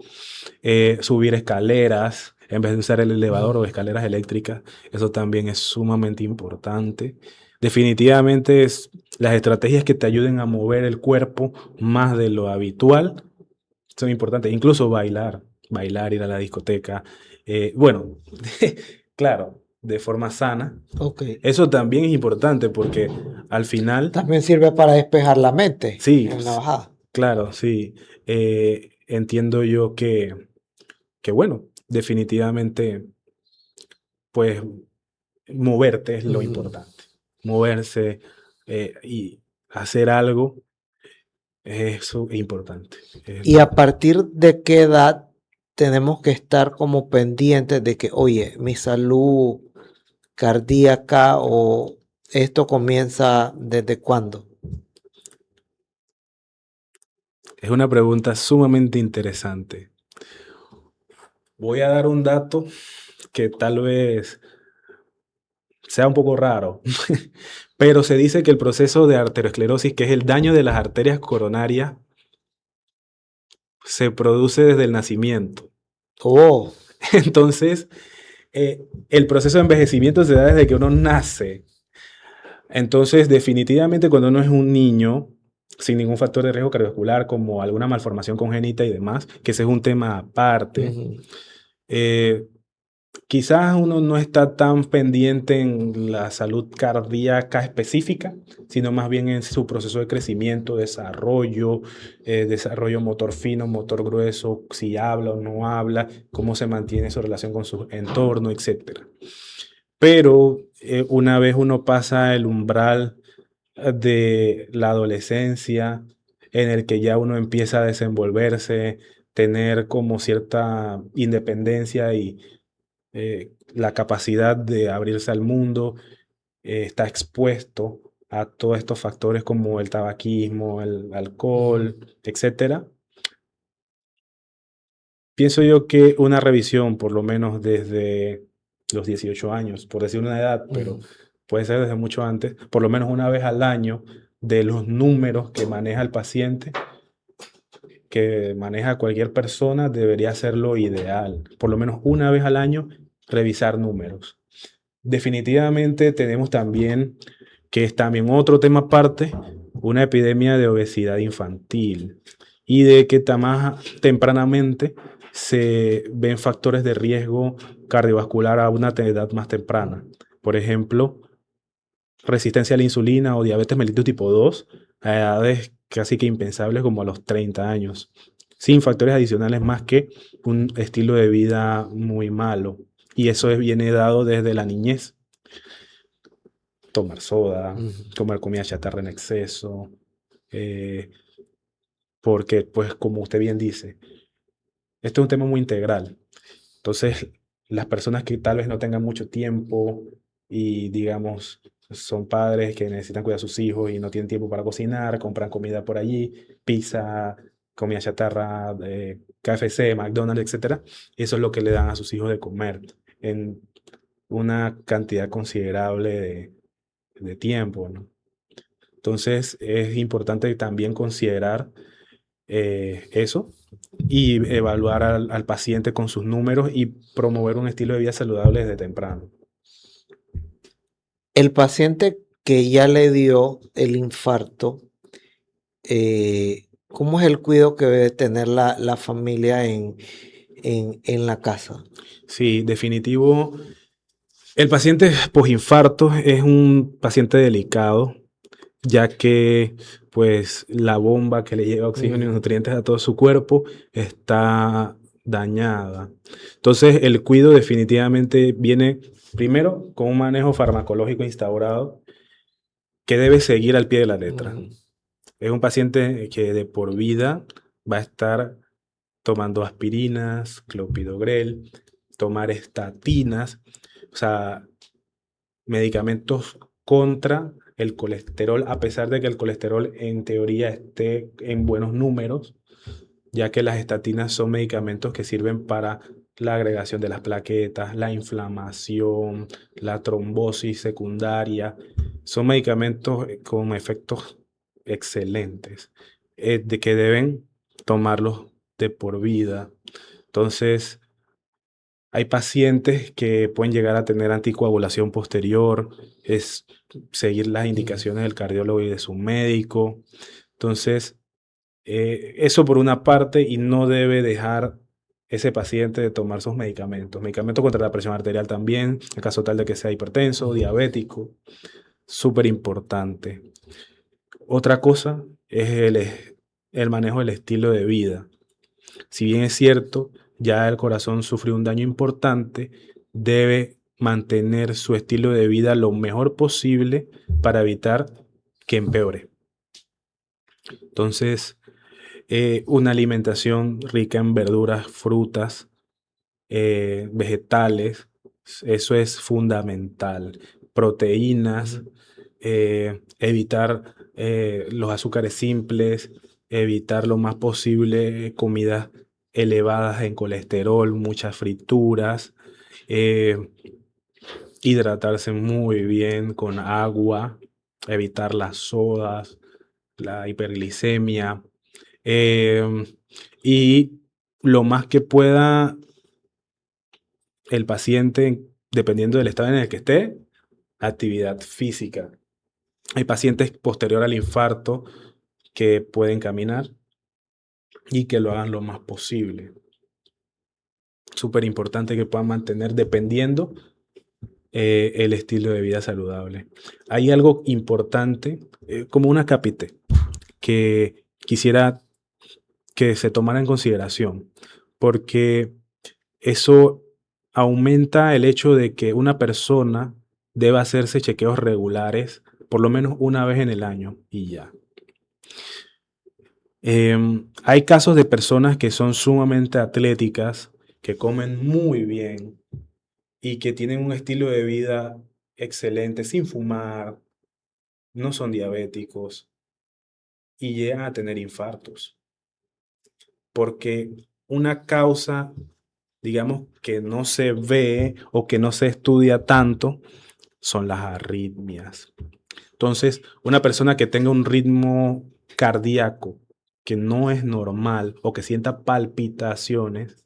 Subir escaleras en vez de usar el elevador o escaleras eléctricas, eso también es sumamente importante. Definitivamente las estrategias que te ayuden a mover el cuerpo más de lo habitual son importantes. Incluso bailar, ir a la discoteca. Bueno, claro, de forma sana. Okay. Eso también es importante porque al final... También sirve para despejar la mente. Sí, en la bajada. claro, sí. Entiendo yo que bueno, definitivamente, pues moverte es lo importante. Moverse y hacer algo, eso es importante. ¿Y a partir de qué edad tenemos que estar como pendientes de que, oye, mi salud cardíaca o esto comienza desde cuándo? Es una pregunta sumamente interesante. Voy a dar un dato que tal vez sea un poco raro, pero se dice que el proceso de arteriosclerosis, que es el daño de las arterias coronarias, se produce desde el nacimiento. Oh, Entonces, el proceso de envejecimiento se da desde que uno nace. Entonces, definitivamente cuando uno es un niño, sin ningún factor de riesgo cardiovascular, como alguna malformación congénita y demás, que ese es un tema aparte, ujú. Quizás uno no está tan pendiente en la salud cardíaca específica, sino más bien en su proceso de crecimiento, desarrollo motor fino, motor grueso, si habla o no habla, cómo se mantiene su relación con su entorno, etc. Pero una vez uno pasa el umbral de la adolescencia, en el que ya uno empieza a desenvolverse, tener como cierta independencia y la capacidad de abrirse al mundo, está expuesto a todos estos factores como el tabaquismo, el alcohol, etcétera. Pienso yo que una revisión, por lo menos desde los 18 años, por decir una edad, pero puede ser desde mucho antes, por lo menos una vez al año, de los números que maneja el paciente, que maneja cualquier persona, debería ser lo ideal. Por lo menos una vez al año, revisar números. Definitivamente tenemos también, que es también otro tema aparte, una epidemia de obesidad infantil y de que más tempranamente se ven factores de riesgo cardiovascular a una edad más temprana. Por ejemplo, resistencia a la insulina o diabetes mellitus tipo 2 a edades casi que impensables como a los 30 años, sin factores adicionales más que un estilo de vida muy malo. Y eso viene dado desde la niñez. Tomar soda, comer comida chatarra en exceso, porque, pues, como usted bien dice, este es un tema muy integral. Entonces, las personas que tal vez no tengan mucho tiempo y, digamos, son padres que necesitan cuidar a sus hijos y no tienen tiempo para cocinar, compran comida por allí, pizza, comida chatarra, KFC, McDonald's, etcétera. Eso es lo que le dan a sus hijos de comer en una cantidad considerable de tiempo, ¿no? Entonces es importante también considerar eso y evaluar al paciente con sus números y promover un estilo de vida saludable desde temprano. El paciente que ya le dio el infarto, ¿cómo es el cuidado que debe tener la familia en la casa? Sí, definitivo. El paciente posinfarto es un paciente delicado, ya que pues la bomba que le lleva oxígeno y nutrientes a todo su cuerpo está dañada. Entonces el cuidado definitivamente viene primero con un manejo farmacológico instaurado que debe seguir al pie de la letra. Es un paciente que de por vida va a estar tomando aspirinas, clopidogrel, tomar estatinas, o sea, medicamentos contra el colesterol, a pesar de que el colesterol en teoría esté en buenos números, ya que las estatinas son medicamentos que sirven para la agregación de las plaquetas, la inflamación, la trombosis secundaria. Son medicamentos con efectos excelentes, de que deben tomarlos de por vida. Entonces, hay pacientes que pueden llegar a tener anticoagulación posterior, es seguir las indicaciones del cardiólogo y de su médico. Entonces, eso por una parte, y no debe dejar ese paciente de tomar sus medicamentos. Medicamentos contra la presión arterial también, en caso tal de que sea hipertenso, diabético, súper importante. Otra cosa es el manejo del estilo de vida. Si bien es cierto, ya el corazón sufrió un daño importante, debe mantener su estilo de vida lo mejor posible para evitar que empeore. Entonces, una alimentación rica en verduras, frutas, vegetales, eso es fundamental. Proteínas, evitar los azúcares simples, evitar lo más posible comidas elevadas en colesterol, muchas frituras, eh, hidratarse muy bien con agua, evitar las sodas, la hiperglicemia, y lo más que pueda el paciente, dependiendo del estado en el que esté, actividad física. Hay pacientes posterior al infarto que pueden caminar y que lo hagan lo más posible. Súper importante que puedan mantener dependiendo el estilo de vida saludable. Hay algo importante, como una capite, que quisiera que se tomara en consideración, porque eso aumenta el hecho de que una persona deba hacerse chequeos regulares por lo menos una vez en el año y ya. Hay casos de personas que son sumamente atléticas, que comen muy bien y que tienen un estilo de vida excelente, sin fumar, no son diabéticos y llegan a tener infartos. Porque una causa, digamos, que no se ve o que no se estudia tanto, son las arritmias. Entonces, una persona que tenga un ritmo cardíaco que no es normal o que sienta palpitaciones,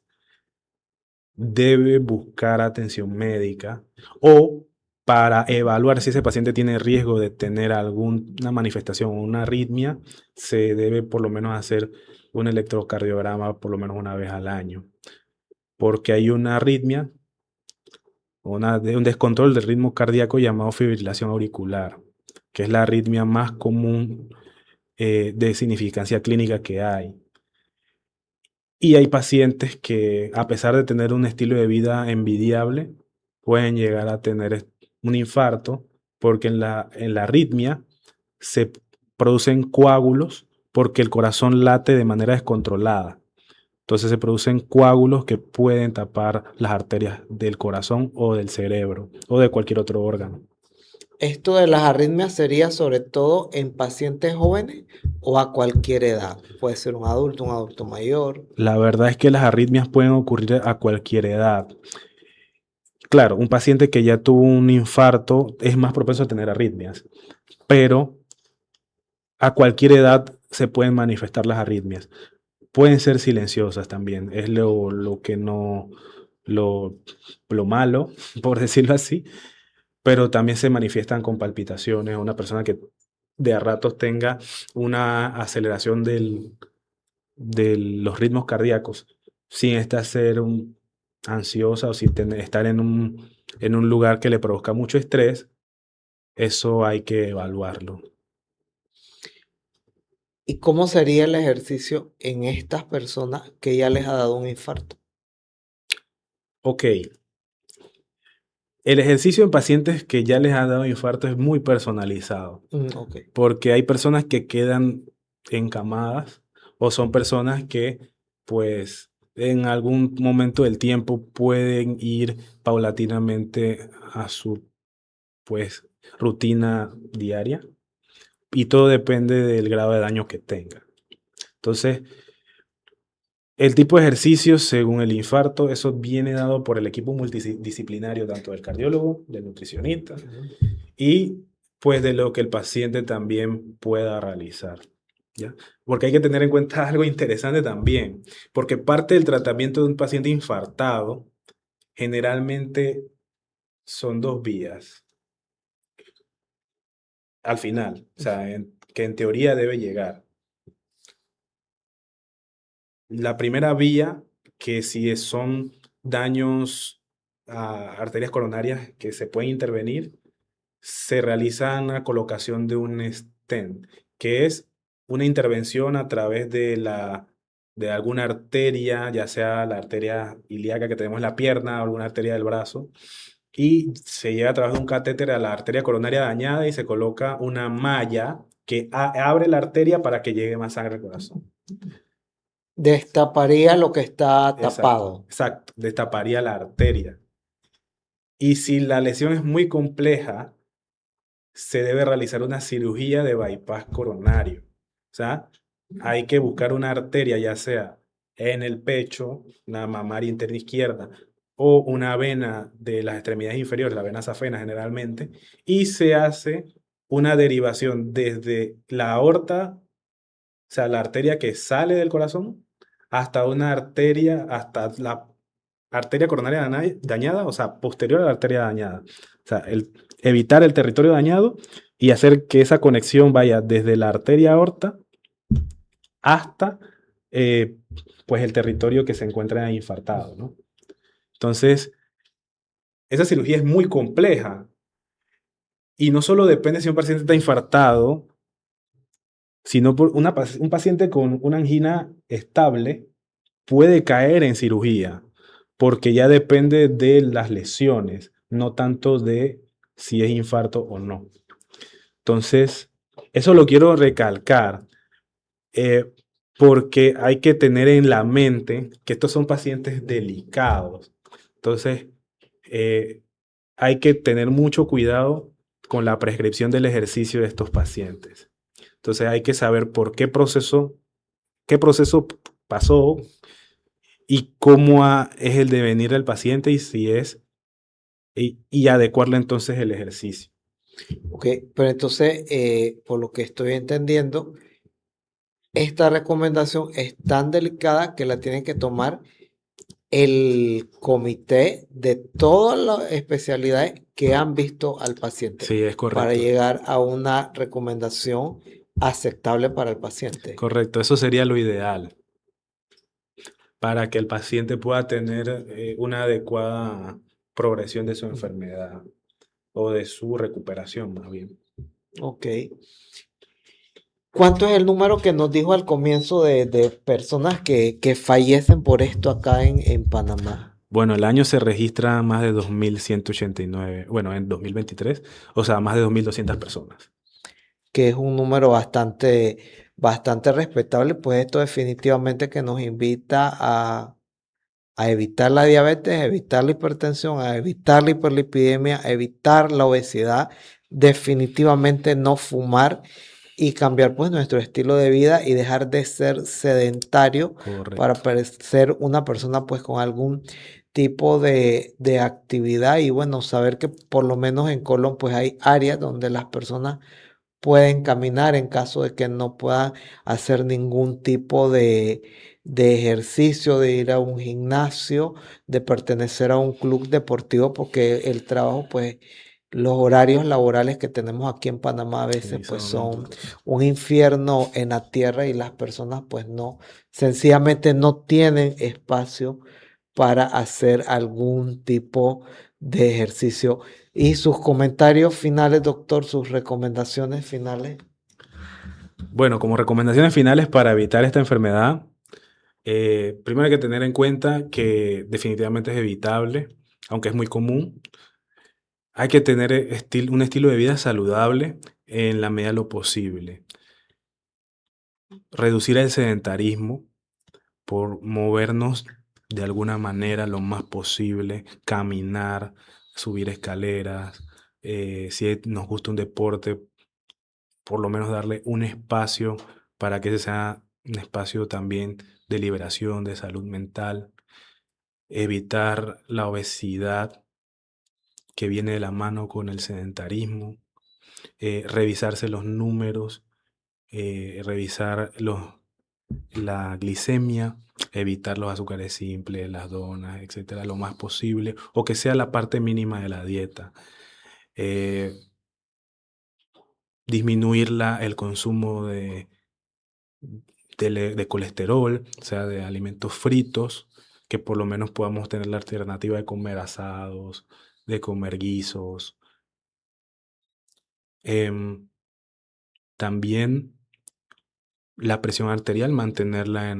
debe buscar atención médica o para evaluar si ese paciente tiene riesgo de tener alguna manifestación o una arritmia, se debe por lo menos hacer un electrocardiograma por lo menos una vez al año, porque hay una arritmia, un descontrol del ritmo cardíaco llamado fibrilación auricular, que es la arritmia más común de significancia clínica que hay. Y hay pacientes que, a pesar de tener un estilo de vida envidiable, pueden llegar a tener un infarto porque en la arritmia se producen coágulos porque el corazón late de manera descontrolada. Entonces se producen coágulos que pueden tapar las arterias del corazón o del cerebro o de cualquier otro órgano. ¿Esto de las arritmias sería sobre todo en pacientes jóvenes o a cualquier edad? Puede ser un adulto mayor. La verdad es que las arritmias pueden ocurrir a cualquier edad. Claro, un paciente que ya tuvo un infarto es más propenso a tener arritmias, pero a cualquier edad se pueden manifestar las arritmias. Pueden ser silenciosas también, es lo que no, lo malo, por decirlo así, pero también se manifiestan con palpitaciones. Una persona que de a ratos tenga una aceleración de los ritmos cardíacos sin ser ansiosa o sin estar en un lugar que le produzca mucho estrés, eso hay que evaluarlo. ¿Y cómo sería el ejercicio en estas personas que ya les ha dado un infarto? Ok. El ejercicio en pacientes que ya les ha dado infarto es muy personalizado, Ok. porque hay personas que quedan encamadas o son personas que, pues, en algún momento del tiempo pueden ir paulatinamente a su, pues, rutina diaria y todo depende del grado de daño que tenga. Entonces, el tipo de ejercicio según el infarto, eso viene dado por el equipo multidisciplinario, tanto del cardiólogo, del nutricionista y pues de lo que el paciente también pueda realizar, ¿ya? Porque hay que tener en cuenta algo interesante también, porque parte del tratamiento de un paciente infartado generalmente son dos vías al final, o sea, que en teoría debe llegar. La primera vía, que si son daños a arterias coronarias que se pueden intervenir, se realiza una colocación de un stent, que es una intervención a través de alguna arteria, ya sea la arteria ilíaca que tenemos en la pierna o alguna arteria del brazo, y se llega a través de un catéter a la arteria coronaria dañada y se coloca una malla que abre la arteria para que llegue más sangre al corazón. Destaparía lo que está tapado. Exacto, destaparía la arteria. Y si la lesión es muy compleja, se debe realizar una cirugía de bypass coronario. O sea, hay que buscar una arteria, ya sea en el pecho, una mamaria interna izquierda, o una vena de las extremidades inferiores, la vena safena generalmente, y se hace una derivación desde la aorta, o sea, la arteria que sale del corazón, hasta una arteria, hasta la arteria coronaria dañada, o sea, posterior a la arteria dañada. O sea, evitar el territorio dañado y hacer que esa conexión vaya desde la arteria aorta hasta eh, pues el territorio que se encuentra infartado, ¿no? Entonces, esa cirugía es muy compleja y no solo depende si un paciente está infartado, sino por un paciente con una angina estable puede caer en cirugía, porque ya depende de las lesiones, no tanto de si es infarto o no. Entonces, eso lo quiero recalcar, eh, porque hay que tener en la mente que estos son pacientes delicados. Entonces, hay que tener mucho cuidado con la prescripción del ejercicio de estos pacientes. Entonces, hay que saber por qué proceso pasó y cómo es el devenir del paciente y si es, y adecuarle entonces el ejercicio. Ok, pero entonces, por lo que estoy entendiendo, esta recomendación es tan delicada que la tienen que tomar el comité de todas las especialidades que han visto al paciente Sí, es para correcto. llegar a una recomendación aceptable para el paciente. Correcto, eso sería lo ideal para que el paciente pueda tener una adecuada progresión de su enfermedad o de su recuperación, más bien. Ok. ¿Cuánto es el número que nos dijo al comienzo de personas que fallecen por esto acá en Panamá? Bueno, el año se registra más de 2.189, bueno, en 2023, o sea, más de 2.200 personas. Que es un número bastante respetable, pues esto definitivamente que nos invita a evitar la diabetes, a evitar la hipertensión, a evitar la hiperlipidemia, a evitar la obesidad, definitivamente no fumar y cambiar pues nuestro estilo de vida y dejar de ser sedentario para Correcto. ser una persona pues con algún tipo de actividad y bueno, saber que por lo menos en Colón pues hay áreas donde las personas pueden caminar en caso de que no puedan hacer ningún tipo de ejercicio, de ir a un gimnasio, de pertenecer a un club deportivo, porque el trabajo, pues, los horarios laborales que tenemos aquí en Panamá a veces, Sí, pues, son son duros. un infierno en la tierra y las personas, pues, no, sencillamente no tienen espacio para hacer algún tipo de ejercicio. Y sus comentarios finales, doctor, sus recomendaciones finales. Bueno, como recomendaciones finales para evitar esta enfermedad, primero hay que tener en cuenta que definitivamente es evitable, aunque es muy común. Hay que tener un estilo de vida saludable en la medida de lo posible. Reducir el sedentarismo por movernos de alguna manera lo más posible, caminar, subir escaleras, si nos gusta un deporte, por lo menos darle un espacio para que ese sea un espacio también de liberación, de salud mental, evitar la obesidad que viene de la mano con el sedentarismo, revisarse los números, revisar la glicemia, evitar los azúcares simples, las donas, etcétera, lo más posible, o que sea la parte mínima de la dieta. Disminuir el consumo de colesterol, o sea, de alimentos fritos, que por lo menos podamos tener la alternativa de comer asados, de comer guisos. También la presión arterial, mantenerla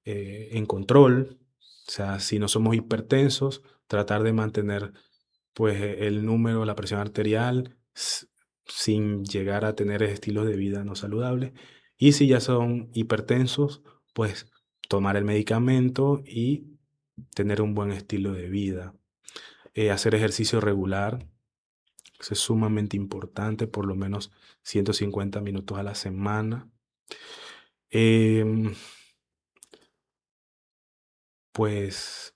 en control. O sea, si no somos hipertensos, tratar de mantener pues el número, la presión arterial sin llegar a tener estilos de vida no saludables. Y si ya son hipertensos, pues tomar el medicamento y tener un buen estilo de vida. Hacer ejercicio regular, eso es sumamente importante, por lo menos 150 minutos a la semana. Em, pues,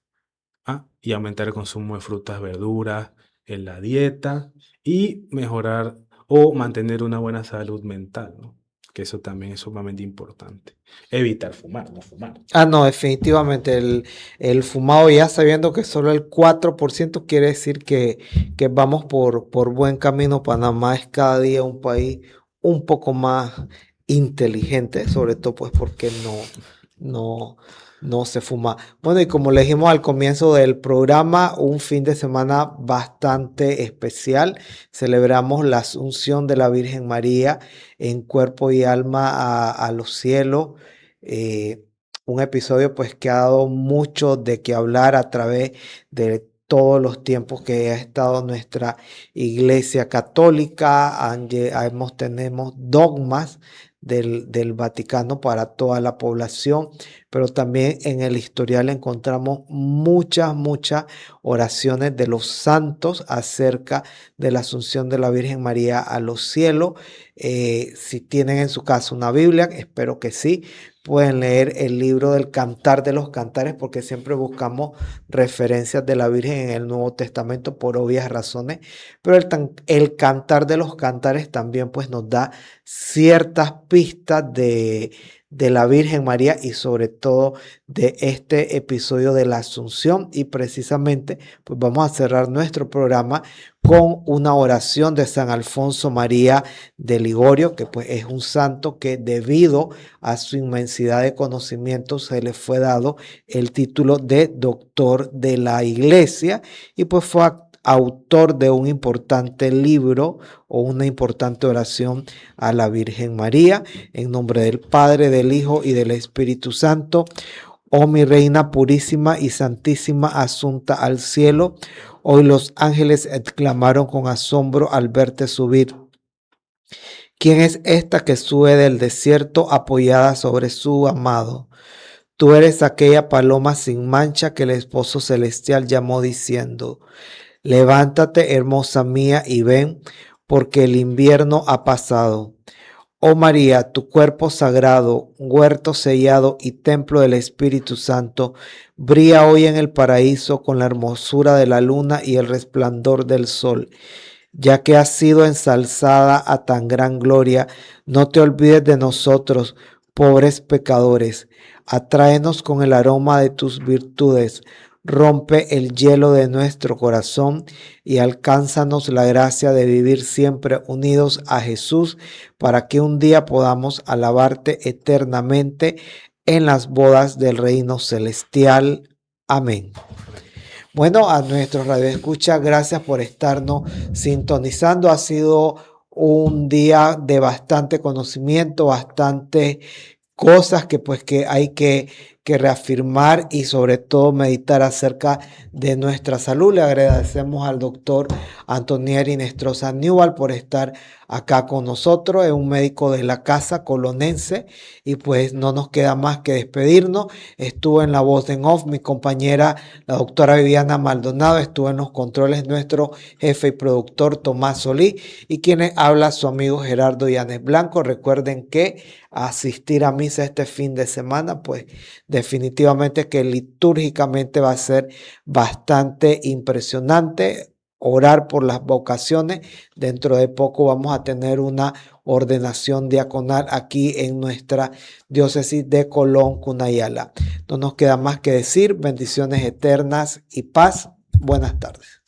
y aumentar el consumo de frutas, verduras en la dieta y mejorar o mantener una buena salud mental, ¿no? Que eso también es sumamente importante. Evitar fumar, no fumar. No, definitivamente el fumado, ya sabiendo que solo el 4% quiere decir que vamos por buen camino. Panamá es cada día un país un poco más inteligente, sobre todo pues porque no se fuma. Bueno, y como le dijimos al comienzo del programa, un fin de semana bastante especial. Celebramos la Asunción de la Virgen María en cuerpo y alma a los cielos. Un episodio pues que ha dado mucho de qué hablar a través de todos los tiempos que ha estado nuestra Iglesia Católica. Tenemos dogmas del Vaticano para toda la población, pero también en el historial encontramos muchas oraciones de los santos acerca de la Asunción de la Virgen María a los cielos. Si tienen en su casa una Biblia, espero que sí, pueden leer el libro del Cantar de los Cantares, porque siempre buscamos referencias de la Virgen en el Nuevo Testamento por obvias razones, pero el Cantar de los Cantares también pues nos da ciertas pistas de la Virgen María y sobre todo de este episodio de la Asunción. Y precisamente pues vamos a cerrar nuestro programa con una oración de San Alfonso María de Ligorio, que pues es un santo que debido a su inmensidad de conocimiento se le fue dado el título de doctor de la Iglesia, y pues fue autor de un importante libro o una importante oración a la Virgen María. En nombre del Padre, del Hijo y del Espíritu Santo. Oh mi Reina purísima y santísima, asunta al cielo, hoy los ángeles exclamaron con asombro al verte subir. ¿Quién es esta que sube del desierto apoyada sobre su amado? Tú eres aquella paloma sin mancha que el esposo celestial llamó diciendo: levántate, hermosa mía, y ven, porque el invierno ha pasado. Oh María, tu cuerpo sagrado, huerto sellado y templo del Espíritu Santo, brilla hoy en el paraíso con la hermosura de la luna y el resplandor del sol. Ya que has sido ensalzada a tan gran gloria, no te olvides de nosotros, pobres pecadores. Atráenos con el aroma de tus virtudes. Rompe el hielo de nuestro corazón y alcánzanos la gracia de vivir siempre unidos a Jesús, para que un día podamos alabarte eternamente en las bodas del reino celestial. Amén. Bueno, a nuestros radioescuchas, gracias por estarnos sintonizando. Ha sido un día de bastante conocimiento, bastante cosas que hay que reafirmar y sobre todo meditar acerca de nuestra salud. Le agradecemos al doctor Antonieri Nestroza Newell por estar acá con nosotros. Es un médico de la casa colonense y pues no nos queda más que despedirnos. Estuvo en la voz en off mi compañera, la doctora Viviana Maldonado. Estuvo en los controles nuestro jefe y productor Tomás Solí, y quienes habla su amigo Gerardo Llanes Blanco. Recuerden que asistir a misa este fin de semana pues definitivamente que litúrgicamente va a ser bastante impresionante. Orar por las vocaciones. Dentro de poco vamos a tener una ordenación diaconal aquí en nuestra diócesis de Colón, Cunayala. No nos queda más que decir bendiciones eternas y paz. Buenas tardes.